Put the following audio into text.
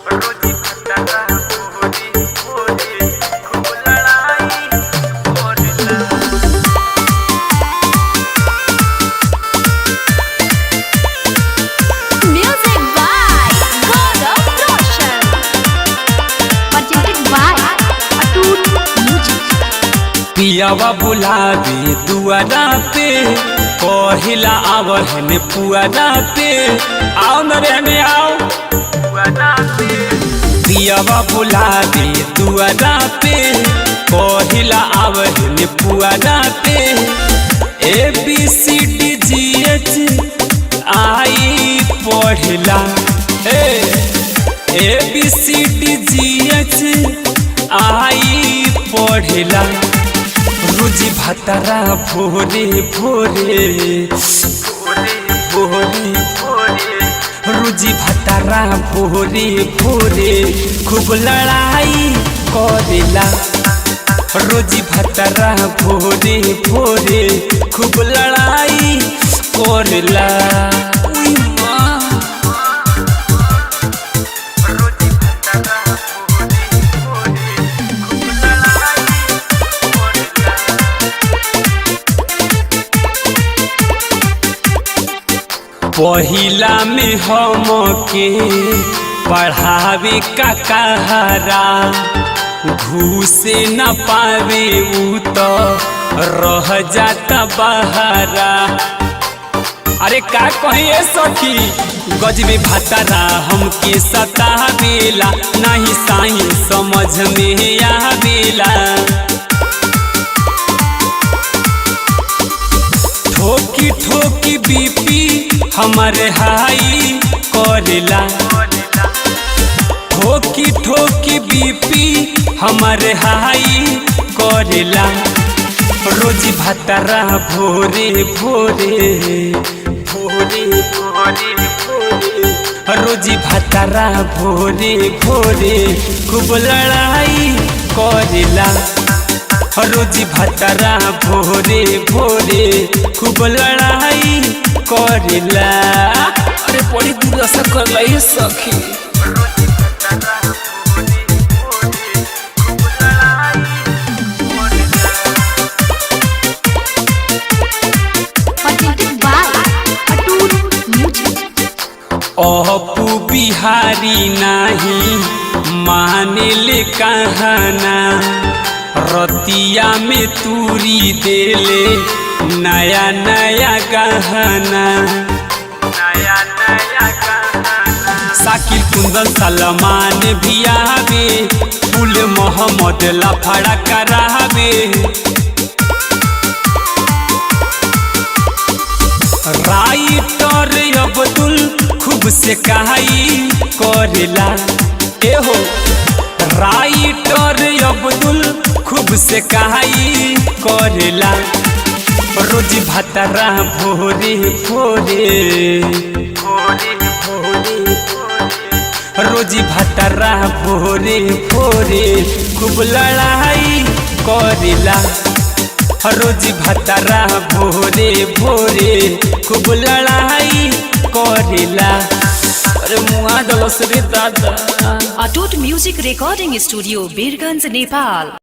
रोजी भटका भोरे भोरे खूब लड़ाई करेला। Music by Gaurav Roshan. Presented by Atut Music. पियावा बुलावे दुआरा पे पहिला आवहन पुआरा पे आओ नरे आओ दुआरा पे पियावा बुलावे दुआरा पे पहिला आवहन पुआरा पे ABCDGH आई पढ़ला ABCDGH आई पढ़ला। रोजी भतरा भोरे भोरे भोरे रोजी भतरा भोरे भोरे खूब लड़ाई करेला। रोजी भतरा भोरे भोरे खूब लड़ाई करेला। रोजी भटका भोरे भोरे खूब लड़ाई करेला। पहिला में हम के पढ़ावे का कहारा घूसे न पावे उ तो रह जाता बहारा। अरे का कहिए सखी गजबे भतरा हमके सतावेला नहीं साई समझ में आवेला। ठोकी ठोकी बीपी हमारे हाई करेला। ठोकी ठोकी बीपी हमारे हाई करेला। रोजी भतरा भोरे भोरे भोरे भोरे भोरे रोजी भतरा भोरे भोरे खूब लड़ाई करेला। रोजी भतरा भोरे भोरे खूब लड़ाई करेला। अरे बड़ी दुर्दशा करला ये सखी। रोजी भटका भोरे भोरे खूब लड़ाई करेला। Presented by Atut Music. अपू बिहारी नाही माने ले कहना रतिया में तूरी देले नया नया गहना। नया नया गाना साकिर कुंदन सलमान भी आवे फूल मोहम्मद लफड़ा करावे। राइटर अब्दुल खूब से कहाई करेला। एहो राइटर अब्दुल खूब से कहाई करेला। रोजी भतरा भोरे भोरे भोरे भोरे रोजी भतरा भोरे भोरे खूब लड़ाई करेला। रोजी भतरा भोरे भोरे खूब लड़ाई करेला। अरे मुआ दलस रे दादा। Atut Music Recording Studio, Birganj, Nepal.